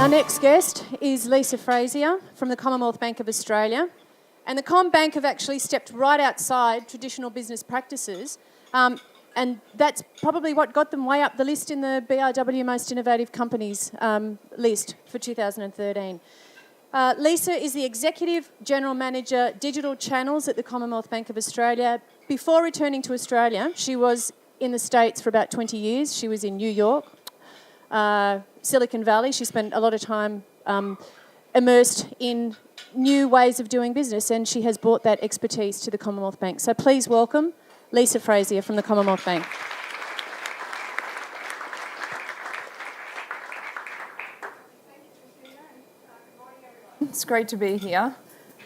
next guest is Lisa Frazier from the Commonwealth Bank of Australia. And the CommBank have actually stepped right outside traditional business practices, and that's probably what got them way up the list in the BRW Most Innovative Companies list for 2013. Lisa is the Executive General Manager, Digital Channels at the Commonwealth Bank of Australia. Before returning to Australia, she was in the States for about 20 years. She was in New York, Silicon Valley. She spent a lot of time immersed in new ways of doing business, and she has brought that expertise to the Commonwealth Bank. So please welcome Lisa Frazier from the Commonwealth Bank. It's great to be here.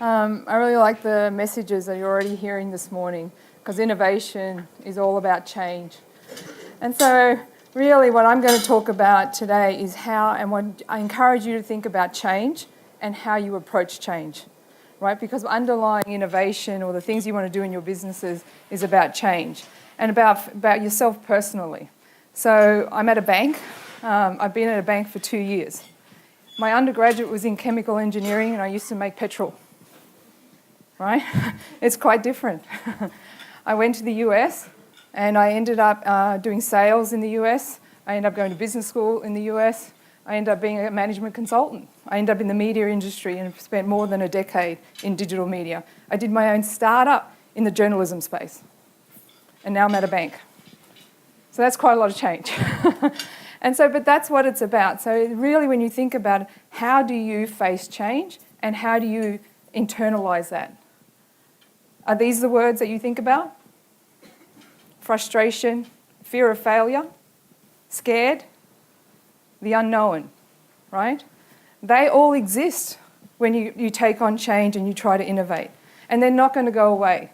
I really like the messages that you're already hearing this morning, because innovation is all about change. And so really what I'm going to talk about today is how, and what I encourage you to think about change and how you approach change, right? Because underlying innovation or the things you want to do in your businesses is about change and about yourself personally. So I'm at a bank. I've been at a bank for 2 years. My undergraduate was in chemical engineering and I used to make petrol, right? It's quite different. I went to the US and I ended up doing sales in the US. I ended up going to business school in the US. I ended up being a management consultant. I ended up in the media industry and spent more than a decade in digital media. I did my own startup in the journalism space. And now I'm at a bank. So that's quite a lot of change. But that's what it's about. So really when you think about it, how do you face change and how do you internalize that? Are these the words that you think about? Frustration, fear of failure, scared, the unknown, right? They all exist when you take on change and you try to innovate. And they're not going to go away,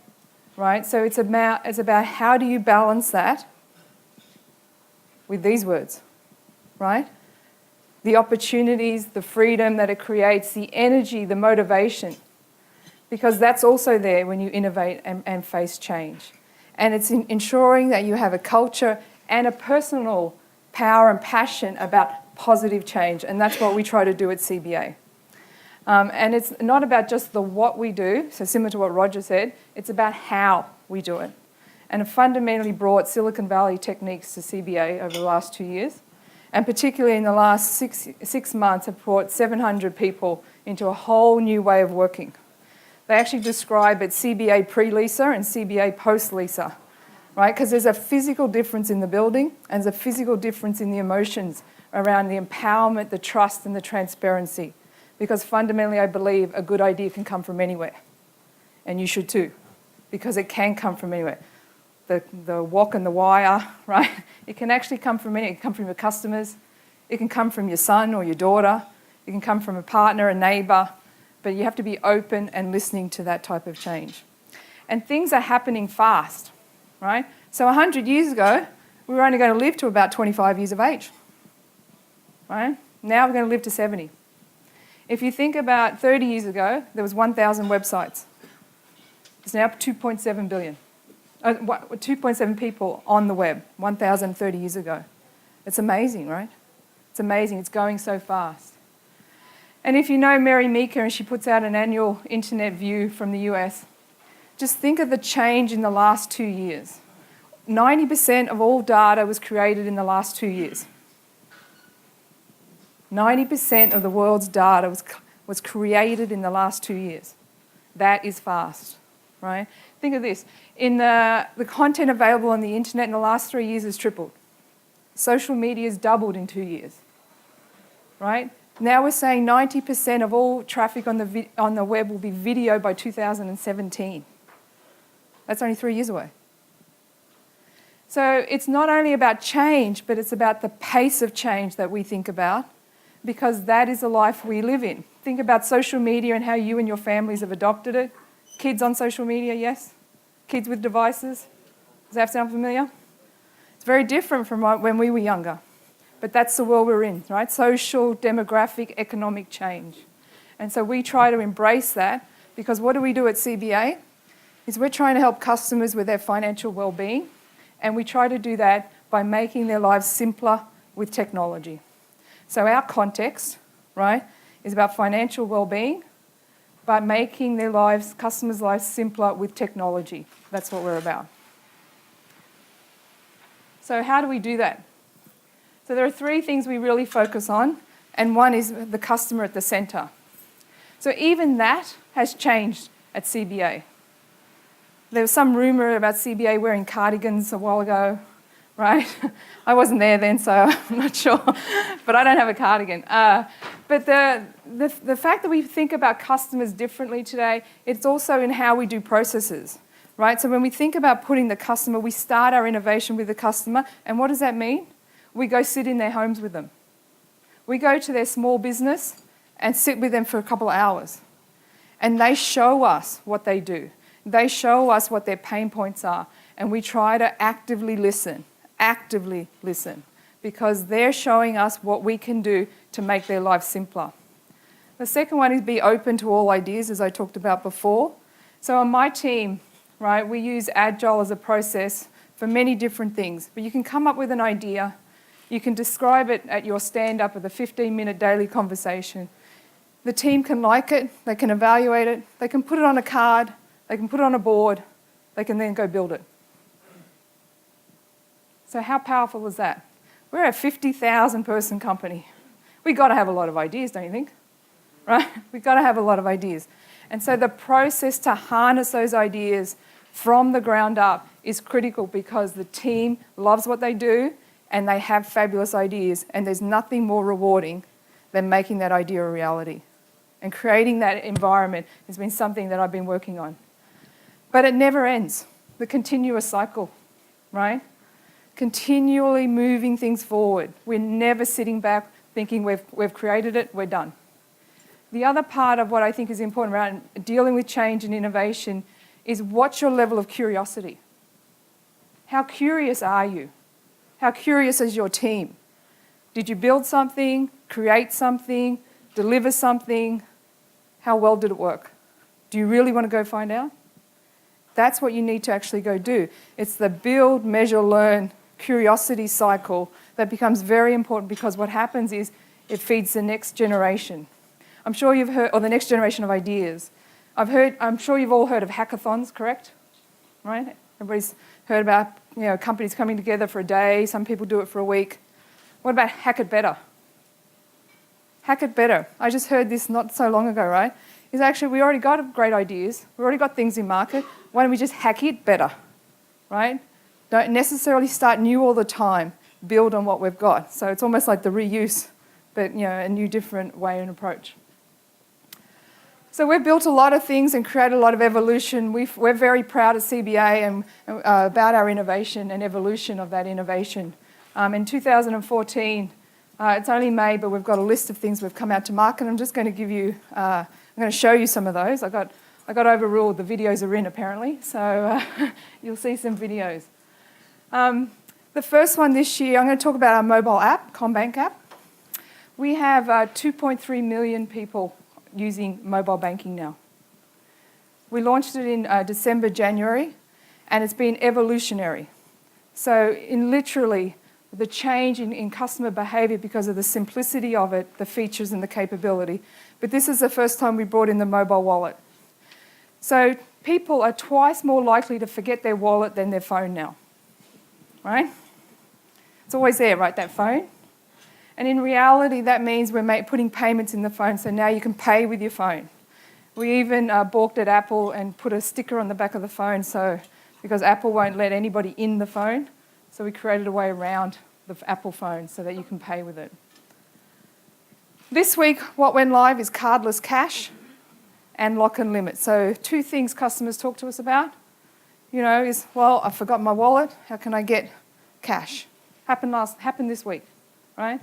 right? So it's about how do you balance that with these words, right? The opportunities, the freedom that it creates, the energy, the motivation. Because that's also there when you innovate and face change. And it's ensuring that you have a culture and a personal power and passion about positive change, and that's what we try to do at CBA. And it's not about just the what we do, so similar to what Roger said, it's about how we do it. And have fundamentally brought Silicon Valley techniques to CBA over the last 2 years, and particularly in the last six months have brought 700 people into a whole new way of working. They actually describe it CBA pre-Lisa and CBA post-Lisa, right? Because there's a physical difference in the building and there's a physical difference in the emotions around the empowerment, the trust and the transparency. Because fundamentally I believe a good idea can come from anywhere. And you should too, because it can come from anywhere. The walk and the wire, right? It can actually come from anywhere. It can come from your customers. It can come from your son or your daughter. It can come from a partner, a neighbour. But you have to be open and listening to that type of change. And things are happening fast, right? So 100 years ago, we were only going to live to about 25 years of age, right? Now we're going to live to 70. If you think about 30 years ago, there was 1,000 websites. There's now 2.7 billion. 2.7 people on the web, 1,030 years ago. It's amazing, right? It's amazing. It's going so fast. And if you know Mary Meeker, and she puts out an annual internet view from the US, just think of the change in the last 2 years. 90% of all data was created in the last 2 years. 90% of the world's data was created in the last 2 years. That is fast, right? Think of this. In the content available on the internet in the last 3 years has tripled. Social media has doubled in 2 years, right? Now we're saying 90% of all traffic on the web will be video by 2017. That's only 3 years away. So it's not only about change, but it's about the pace of change that we think about, because that is the life we live in. Think about social media and how you and your families have adopted it. Kids on social media, yes? Kids with devices? Does that sound familiar? It's very different from when we were younger. But that's the world we're in, right? Social, demographic, economic change. And so we try to embrace that, because what do we do at CBA? Is we're trying to help customers with their financial well-being, and we try to do that by making their lives simpler with technology. So our context, right, is about financial well-being, but making their lives, customers' lives simpler with technology. That's what we're about. So how do we do that? So there are three things we really focus on, and one is the customer at the centre. So even that has changed at CBA. There was some rumour about CBA wearing cardigans a while ago, right? I wasn't there then, so I'm not sure, but I don't have a cardigan. But the fact that we think about customers differently today, it's also in how we do processes, right? So when we think about putting the customer, we start our innovation with the customer, and what does that mean? We go sit in their homes with them. We go to their small business and sit with them for a couple of hours. And they show us what they do. They show us what their pain points are. And we try to actively listen, because they're showing us what we can do to make their lives simpler. The second one is be open to all ideas, as I talked about before. So on my team, right, we use Agile as a process for many different things. But you can come up with an idea. You can describe it at your stand-up of the 15-minute daily conversation. The team can like it, they can evaluate it, they can put it on a card, they can put it on a board, they can then go build it. So how powerful is that? We're a 50,000 person company. We've got to have a lot of ideas, don't you think? Right? We've got to have a lot of ideas. And so the process to harness those ideas from the ground up is critical, because the team loves what they do and they have fabulous ideas, and there's nothing more rewarding than making that idea a reality. And creating that environment has been something that I've been working on. But it never ends, the continuous cycle, right? Continually moving things forward. We're never sitting back thinking we've created it, we're done. The other part of what I think is important around dealing with change and innovation is, what's your level of curiosity? How curious are you? How curious is your team? Did you build something, create something, deliver something? How well did it work? Do you really want to go find out? That's what you need to actually go do. It's the build, measure, learn, curiosity cycle that becomes very important, because what happens is it feeds the next generation. I'm sure you've heard, or the next generation of ideas. I'm sure you've all heard of hackathons, correct? Right? Everybody's heard about, companies coming together for a day. Some people do it for a week. What about hack it better? Hack it better. I just heard this not so long ago, right? Is actually, we already got great ideas. We already got things in market. Why don't we just hack it better, right? Don't necessarily start new all the time. Build on what we've got. So it's almost like the reuse, but a new different way and approach. So we've built a lot of things and created a lot of evolution. We're very proud at CBA and about our innovation and evolution of that innovation. In 2014, it's only May, but we've got a list of things we've come out to market. I'm just going to give you, I'm going to show you some of those. I got overruled. The videos are in apparently, so you'll see some videos. The first one this year, I'm going to talk about our mobile app, CommBank app. We have 2.3 million people using mobile banking now. We launched it in December, January, and it's been evolutionary. So in literally the change in customer behaviour because of the simplicity of it, the features and the capability. But this is the first time we brought in the mobile wallet. So people are twice more likely to forget their wallet than their phone now, right? It's always there, right, that phone? And in reality, that means we're putting payments in the phone, so now you can pay with your phone. We even balked at Apple and put a sticker on the back of the phone, because Apple won't let anybody in the phone, so we created a way around the Apple phone so that you can pay with it. This week, what went live is cardless cash and lock and limit. So 2 things customers talk to us about, is, well, I forgot my wallet, how can I get cash? Happened this week, right?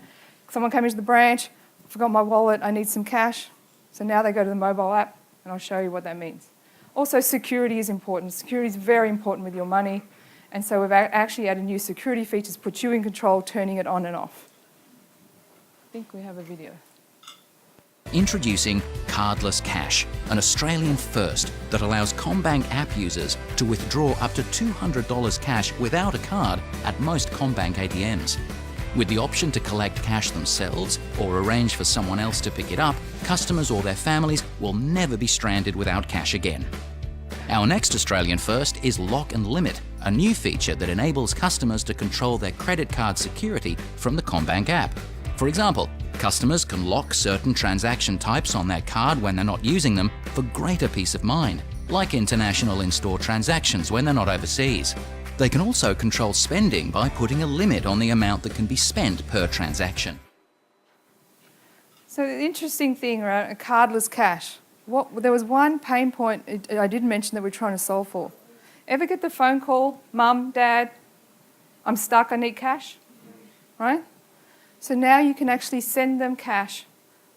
Someone came into the branch, forgot my wallet, I need some cash. So now they go to the mobile app, and I'll show you what that means. Also, security is important. Security is very important with your money. And so we've actually added new security features, put you in control, turning it on and off. I think we have a video. Introducing Cardless Cash, an Australian first that allows CommBank app users to withdraw up to $200 cash without a card at most CommBank ATMs. With the option to collect cash themselves or arrange for someone else to pick it up, customers or their families will never be stranded without cash again. Our next Australian first is Lock and Limit, a new feature that enables customers to control their credit card security from the CommBank app. For example, customers can lock certain transaction types on their card when they're not using them for greater peace of mind, like international in-store transactions when they're not overseas. They can also control spending by putting a limit on the amount that can be spent per transaction. So the interesting thing around cardless cash, there was one pain point I did mention that we're trying to solve for. Ever get the phone call, Mum, Dad, I'm stuck, I need cash, right? So now you can actually send them cash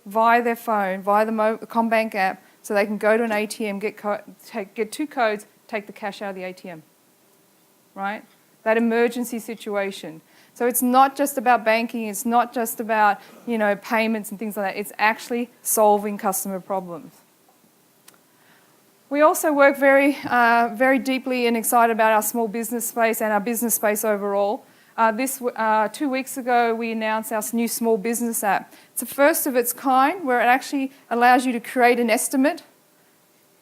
via their phone, via the CommBank app, so they can go to an ATM, get 2 codes, take the cash out of the ATM, right? That emergency situation. So it's not just about banking, it's not just about, payments and things like that. It's actually solving customer problems. We also work very, very deeply and excited about our small business space and our business space overall. 2 weeks ago, we announced our new small business app. It's the first of its kind where it actually allows you to create an estimate,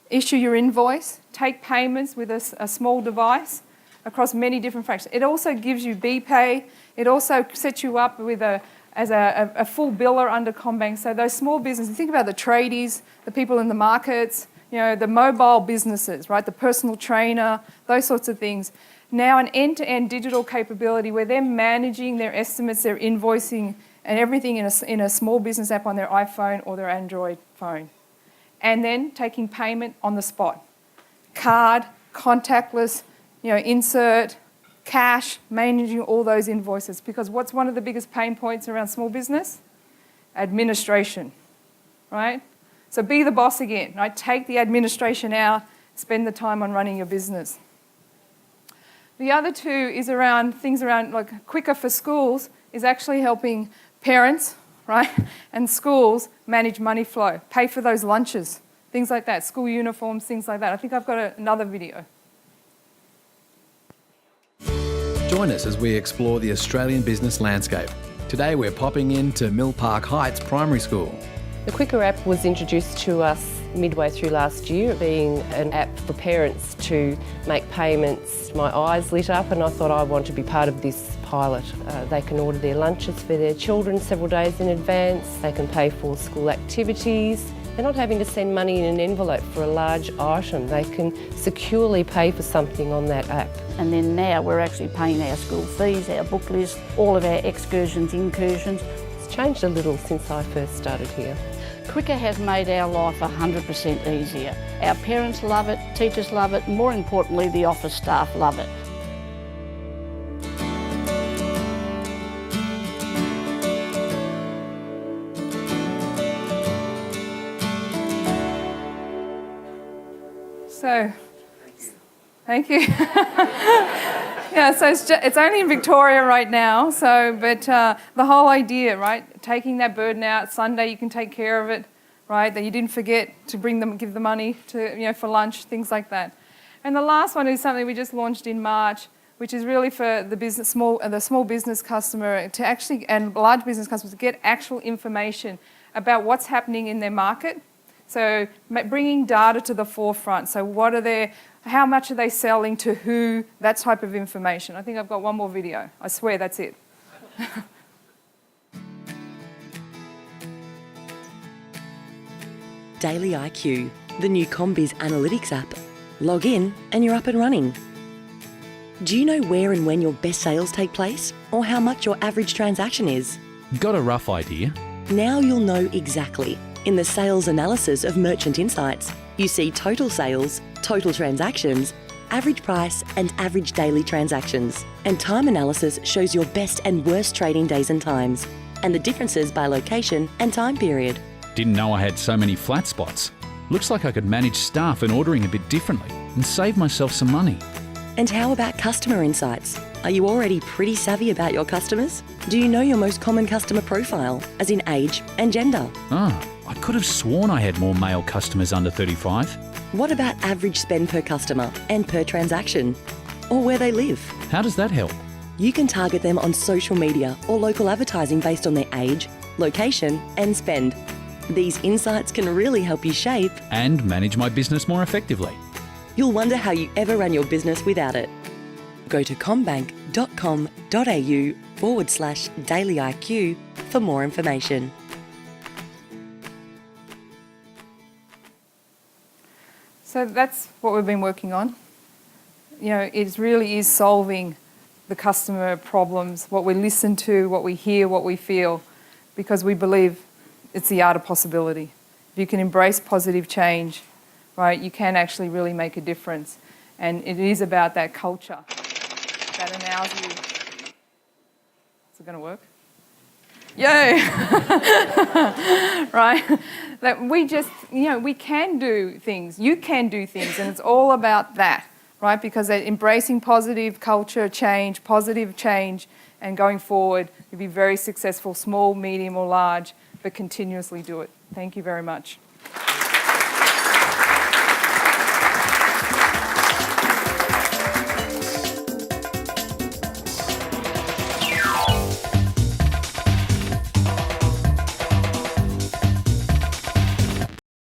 issue your invoice, take payments with a small device across many different fractions. It also gives you BPay. It also sets you up with as a full biller under CommBank. So those small businesses, think about the tradies, the people in the markets, the mobile businesses, right? The personal trainer, those sorts of things. Now an end-to-end digital capability where they're managing their estimates, their invoicing, and everything in a small business app on their iPhone or their Android phone. And then taking payment on the spot. Card, contactless, insert, cash, managing all those invoices. Because what's one of the biggest pain points around small business? Administration, right? So be the boss again, right? Take the administration out, spend the time on running your business. The other two is around things around like Quicker for Schools is actually helping parents, right, and schools manage money flow, pay for those lunches, things like that, school uniforms, things like that. I think I've got another video. Join us as we explore the Australian business landscape. Today we're popping into Mill Park Heights Primary School. The Quicker app was introduced to us midway through last year, being an app for parents to make payments. My eyes lit up and I thought I want to be part of this pilot. They can order their lunches for their children several days in advance. They can pay for school activities. They're not having to send money in an envelope for a large item. They can securely pay for something on that app. And then now we're actually paying our school fees, our book list, all of our excursions, incursions. It's changed a little since I first started here. Quicker has made our life 100% easier. Our parents love it, teachers love it, and more importantly, the office staff love it. So, thank you. Yeah, so it's only in Victoria right now. But the whole idea, right? Taking that burden out. Sunday you can take care of it, right? That you didn't forget to give the money to for lunch, things like that. And the last one is something we just launched in March, which is really for the small business customer to actually and large business customers to get actual information about what's happening in their market. So bringing data to the forefront. So how much are they selling to who, that type of information. I think I've got one more video. I swear that's it. Daily IQ, the new CommBiz Analytics app. Log in and you're up and running. Do you know where and when your best sales take place or how much your average transaction is? Got a rough idea? Now you'll know exactly. In the sales analysis of Merchant Insights, you see total sales, total transactions, average price and average daily transactions. And time analysis shows your best and worst trading days and times, and the differences by location and time period. Didn't know I had so many flat spots. Looks like I could manage staff and ordering a bit differently and save myself some money. And how about customer insights? Are you already pretty savvy about your customers? Do you know your most common customer profile, as in age and gender? I could have sworn I had more male customers under 35. What about average spend per customer and per transaction? Or where they live? How does that help? You can target them on social media or local advertising based on their age, location, and spend. These insights can really help you shape And manage my business more effectively. You'll wonder how you ever ran your business without it. Go to commbank.com.au/dailyiq for more information. So that's what we've been working on. You know, it really is solving the customer problems, what we listen to, what we hear, what we feel, because we believe it's the art of possibility. If you can embrace positive change, right, you can actually really make a difference. And it is about that culture, that analogy. Is it going to work? Yay! Right? That we just, you know, we can do things. You can do things, and it's all about that, right? Because they're embracing positive culture change, positive change, and going forward, you'll be very successful, small, medium, or large, but continuously do it. Thank you very much.